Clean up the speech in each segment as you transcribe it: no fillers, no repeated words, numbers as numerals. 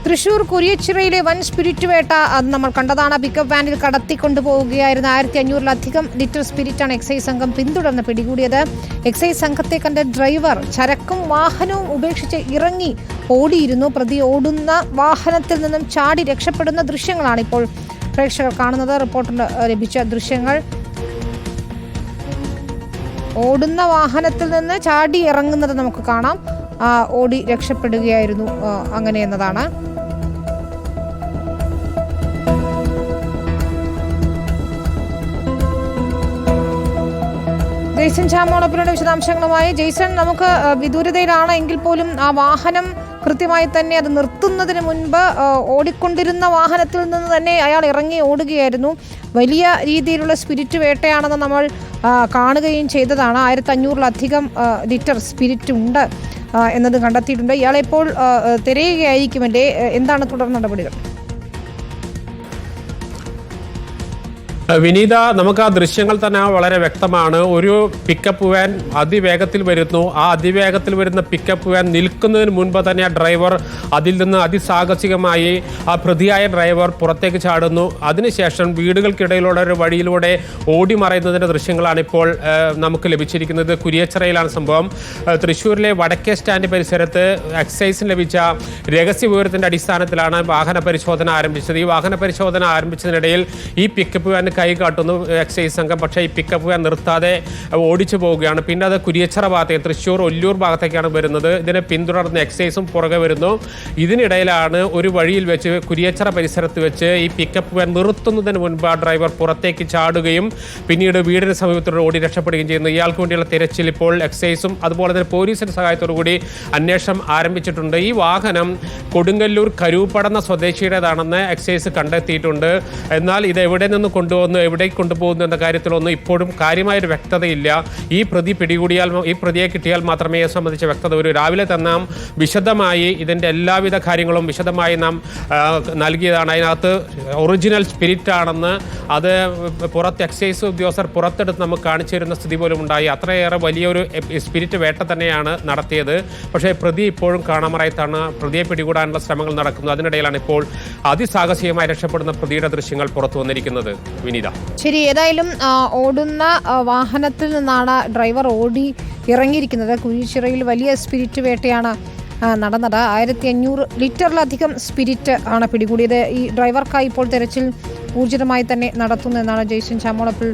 തൃശൂർ കുരിയച്ചിറയിലെ വൻ സ്പിരിറ്റ് വേട്ട നമ്മൾ കണ്ടതാണ്. പിക്കപ്പ് വാനിൽ കടത്തിക്കൊണ്ടുപോവുകയായിരുന്ന 1500-ലധികം ലിറ്റർ സ്പിരിറ്റാണ് എക്സൈസ് സംഘം പിന്തുടർന്ന് പിടികൂടിയത്. എക്സൈസ് സംഘത്തെ കണ്ട ഡ്രൈവർ ചരക്കും വാഹനവും ഉപേക്ഷിച്ച് ഇറങ്ങി ഓടിയിരുന്നു. പ്രതി ഓടുന്ന വാഹനത്തിൽ നിന്നും ചാടി രക്ഷപ്പെടുന്ന ദൃശ്യങ്ങളാണ് ഇപ്പോൾ പ്രേക്ഷകർ കാണുന്നത്. റിപ്പോർട്ടറിന് ലഭിച്ച ദൃശ്യങ്ങൾ. ഓടുന്ന വാഹനത്തിൽ നിന്ന് ചാടി ഇറങ്ങുന്നത് നമുക്ക് കാണാം. ഓടി രക്ഷപ്പെടുകയായിരുന്നു അങ്ങനെ എന്നതാണ്. ജെയ്സൺ ചാമോളപ്പിലൂടെ വിശദാംശങ്ങളുമായി. ജെയ്സൺ, നമുക്ക് വിദൂരതയിലാണ് എങ്കിൽ പോലും ആ വാഹനം കൃത്യമായി തന്നെ അത് നിർത്തുന്നതിന് മുൻപ് ഓടിക്കൊണ്ടിരുന്ന വാഹനത്തിൽ നിന്ന് തന്നെ അയാൾ ഇറങ്ങി ഓടുകയായിരുന്നു. വലിയ രീതിയിലുള്ള സ്പിരിറ്റ് വേട്ടയാണെന്ന് നമ്മൾ കാണുകയും ചെയ്തതാണ്. 1500-ലധികം ലിറ്റർ സ്പിരിറ്റ് ഉണ്ട് എന്നത് കണ്ടെത്തിയിട്ടുണ്ട്. ഇയാളെപ്പോൾ തിരയുകയായിരിക്കുമല്ലേ? എന്താണ് തുടർ നടപടികൾ? വിനീത, നമുക്ക് ആ ദൃശ്യങ്ങൾ തന്നെ വളരെ വ്യക്തമാണ്. ഒരു പിക്കപ്പ് വാൻ അതിവേഗത്തിൽ വരുന്നു. ആ അതിവേഗത്തിൽ വരുന്ന പിക്കപ്പ് വാൻ നിൽക്കുന്നതിന് മുൻപ് തന്നെ ആ ഡ്രൈവർ അതിൽ നിന്ന് അതിസാഹസികമായി ആ പ്രതിയായ ഡ്രൈവർ പുറത്തേക്ക് ചാടുന്നു. അതിനുശേഷം വീടുകൾക്കിടയിലുള്ള ഒരു വഴിയിലൂടെ ഓടി മറയുന്നതിൻ്റെ ദൃശ്യങ്ങളാണ് ഇപ്പോൾ നമുക്ക് ലഭിച്ചിരിക്കുന്നത്. കുരിയച്ചിറയിലാണ് സംഭവം. തൃശ്ശൂരിലെ വടക്കേ സ്റ്റാൻഡ് പരിസരത്ത് എക്സൈസിന് ലഭിച്ച രഹസ്യ വിവരത്തിൻ്റെ അടിസ്ഥാനത്തിലാണ് വാഹന പരിശോധന ആരംഭിച്ചത്. ഈ വാഹന പരിശോധന ആരംഭിച്ചതിനിടയിൽ ഈ പിക്കപ്പ് വാൻ കൈ കാട്ടുന്നു എക്സൈസ് സംഘം. പക്ഷേ ഈ പിക്കപ്പ് വാൻ നിർത്താതെ ഓടിച്ചു പോവുകയാണ്. പിന്നെ അത് കുരിയച്ചിറ ഭാഗത്തേക്ക്, തൃശ്ശൂർ ഒല്ലൂർ ഭാഗത്തേക്കാണ് വരുന്നത്. ഇതിനെ പിന്തുടർന്ന് എക്സൈസും പുറകെ വരുന്നു. ഇതിനിടയിലാണ് ഒരു വഴിയിൽ വെച്ച് കുരിയച്ചിറ പരിസരത്ത് വെച്ച് ഈ പിക്കപ്പ് വാൻ നിർത്തുന്നതിന് മുൻപ് ആ ഡ്രൈവർ പുറത്തേക്ക് ചാടുകയും പിന്നീട് വീടിന് സമീപത്തോടെ ഓടി രക്ഷപ്പെടുകയും ചെയ്യുന്നു. ഇയാൾക്ക് വേണ്ടിയുള്ള തിരച്ചിൽ ഇപ്പോൾ എക്സൈസും അതുപോലെ തന്നെ പോലീസിന്റെ സഹായത്തോടു കൂടി അന്വേഷണം ആരംഭിച്ചിട്ടുണ്ട്. ഈ വാഹനം കൊടുങ്ങല്ലൂർ കരൂപ്പടന്ന സ്വദേശിയുടേതാണെന്ന് എക്സൈസ് കണ്ടെത്തിയിട്ടുണ്ട്. എന്നാൽ ഇത് എവിടെ നിന്ന് കൊണ്ടുവന്നു, എവിടേക്ക് കൊണ്ടുപോകുന്നു എന്ന കാര്യത്തിലൊന്നും ഇപ്പോഴും കാര്യമായൊരു വ്യക്തതയില്ല. ഈ പ്രതിയെ കിട്ടിയാൽ മാത്രമേ ഇത് സംബന്ധിച്ച വ്യക്തത വരൂ. രാവിലെ തന്നെ വിശദമായി ഇതിൻ്റെ എല്ലാവിധ കാര്യങ്ങളും വിശദമായി നാം നൽകിയതാണ്. അതിനകത്ത് ഒറിജിനൽ സ്പിരിറ്റ് ആണെന്ന് അത് എക്സൈസ് ഉദ്യോഗസ്ഥർ പുറത്തെടുത്ത് നമുക്ക് കാണിച്ചു തരുന്ന സ്ഥിതി പോലും ഉണ്ടായി. അത്രയേറെ വലിയൊരു സ്പിരിറ്റ് വേട്ട തന്നെയാണ് നടത്തിയത്. പക്ഷേ പ്രതി ഇപ്പോഴും കാണാമറയത്താണ്. പ്രതിയെ പിടികൂടാനുള്ള ശ്രമങ്ങൾ നടക്കുന്നു. അതിനിടയിലാണ് ഇപ്പോൾ അതിസാഹസികമായി രക്ഷപ്പെടുന്ന പ്രതിയുടെ ദൃശ്യങ്ങൾ പുറത്തു വന്നിരിക്കുന്നത്. ശരി, ഏതായാലും ഓടുന്ന വാഹനത്തിൽ നിന്നാണ് ഡ്രൈവർ ഓടി ഇറങ്ങിയിരിക്കുന്നത്. കുരിയച്ചിറയിൽ വലിയ സ്പിരിറ്റ് വേട്ടയാണ് നടന്നത്. 1500 ലിറ്ററിലധികം സ്പിരിറ്റ് ആണ് പിടികൂടിയത്. ഈ ഡ്രൈവർക്കായി ഇപ്പോൾ തെരച്ചിൽ ഊർജിതമായി തന്നെ നടത്തുന്നു എന്നാണ് ജെയ്സൺ ചാമോളപ്പിൽ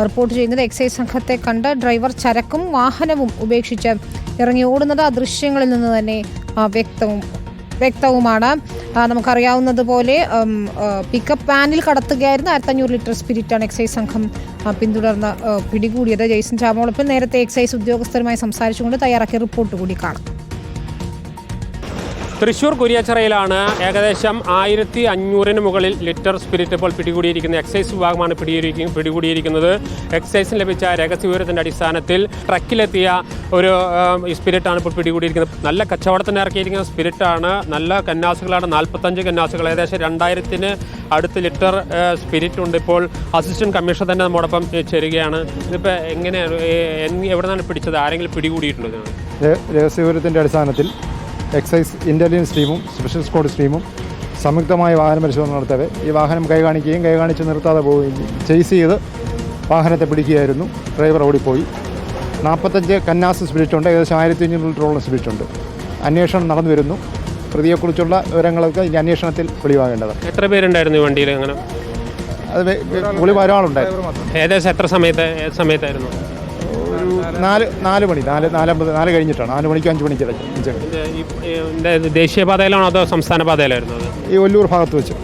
റിപ്പോർട്ട് ചെയ്യുന്നത്. എക്സൈസ് സംഘത്തെ കണ്ട് ഡ്രൈവർ ചരക്കും വാഹനവും ഉപേക്ഷിച്ച് ഇറങ്ങി ഓടുന്നത് ആ ദൃശ്യങ്ങളിൽ നിന്ന് തന്നെ വ്യക്തവുമാണ്. നമുക്കറിയാവുന്നതുപോലെ പിക്കപ്പ് വാനിൽ കടത്തുകയായിരുന്ന 1500 ലിറ്റർ സ്പിരിറ്റാണ് എക്സൈസ് സംഘം പിന്തുടർന്ന് പിടികൂടിയത്. ജെയ്സൺ ചാമോളപ്പിൽ നേരത്തെ എക്സൈസ് ഉദ്യോഗസ്ഥരുമായി സംസാരിച്ചുകൊണ്ട് തയ്യാറാക്കിയ റിപ്പോർട്ട് കൂടി കാണാം. തൃശ്ശൂർ കുരിയച്ചിറയിലാണ് ഏകദേശം 1500-ന് മുകളിൽ ലിറ്റർ സ്പിരിറ്റ് ഇപ്പോൾ പിടികൂടിയിരിക്കുന്നത്. എക്സൈസ് വിഭാഗമാണ് പിടികൂടിയിരിക്കുന്നത്. എക്സൈസിന് ലഭിച്ച രഹസ്യ വിവരത്തിൻ്റെ അടിസ്ഥാനത്തിൽ ട്രക്കിലെത്തിയ ഒരു സ്പിരിറ്റാണ് ഇപ്പോൾ പിടികൂടിയിരിക്കുന്നത്. നല്ല കച്ചവടത്തിന് ഇറക്കിയിരിക്കുന്ന സ്പിരിറ്റാണ്. നല്ല കന്നാസുകളാണ്. 45 കന്നാസുകൾ, ഏകദേശം 2000-ന് അടുത്ത് ലിറ്റർ സ്പിരിറ്റ് ഉണ്ട്. ഇപ്പോൾ അസിസ്റ്റന്റ് കമ്മീഷണർ തന്നെ നമ്മോടൊപ്പം ചേരുകയാണ്. ഇതിപ്പോൾ എങ്ങനെയാണ്, എവിടെ നിന്നാണ് പിടിച്ചത്? ആരെങ്കിലും പിടികൂടിയിട്ടുണ്ടോ? രഹസ്യ വിവരത്തിൻ്റെ അടിസ്ഥാനത്തിൽ എക്സൈസ് ഇൻ്റലിജൻസ് ടീമും സ്പെഷ്യൽ സ്ക്വാഡ് ടീമും സംയുക്തമായി വാഹന പരിശോധന നടത്തവേ ഈ വാഹനം കൈകാണിച്ച് നിർത്താതെ പോവുകയും ചേസ് ചെയ്ത് വാഹനത്തെ പിടിക്കുകയായിരുന്നു. ഡ്രൈവർ ഓടിപ്പോയി. 45 കന്നാസ് സ്പിരിറ്റുണ്ട്. ഏകദേശം 1500 ലിറ്ററോളം സ്പിരിറ്റുണ്ട്. അന്വേഷണം നടന്നു വരുന്നു. പ്രതിയെക്കുറിച്ചുള്ള വിവരങ്ങളൊക്കെ ഈ അന്വേഷണത്തിൽ വെളിവാകേണ്ടത്. എത്ര പേരുണ്ടായിരുന്നു ഈ വണ്ടിയിൽ? അങ്ങനെ അത് വെളിവ് ഒരാളുണ്ടായിരുന്നു. ഏകദേശം എത്ര സമയത്തായിരുന്നു? 4 മണി, 4:50 കഴിഞ്ഞിട്ടാണ്. 4 മണിക്കും 5 മണിക്ക് ദേശീയപാതയിലാണോ അതോ സംസ്ഥാന പാതയിലായിരുന്നു? ഈ ഒല്ലൂർ ഭാഗത്ത് വെച്ച്.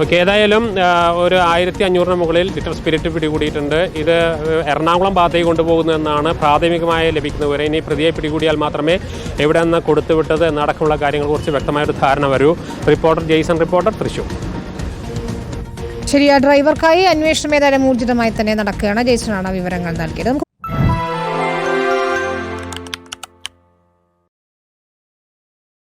ഓക്കെ, ഏതായാലും ഒരു 1500-ന് മുകളിൽ ലിറ്റർ സ്പിരിറ്റ് പിടികൂടിയിട്ടുണ്ട്. ഇത് എറണാകുളം ഭാഗത്തേക്ക് കൊണ്ടുപോകുന്നതെന്നാണ് പ്രാഥമികമായി ലഭിക്കുന്ന വിവരം. ഇനി പ്രതിയെ പിടികൂടിയാൽ മാത്രമേ എവിടെ നിന്ന് കൊടുത്തുവിട്ടത് എന്നടക്കമുള്ള കാര്യങ്ങളെക്കുറിച്ച് വ്യക്തമായൊരു ധാരണ വരൂ. Jason reporter, Thrissur. ശരി, ആ ഡ്രൈവർക്കായി അന്വേഷണം ഏതായാലും ഊർജിതമായി തന്നെ നടക്കുകയാണ്. ജെയ്സണാണ് വിവരങ്ങൾ നൽകിയത്.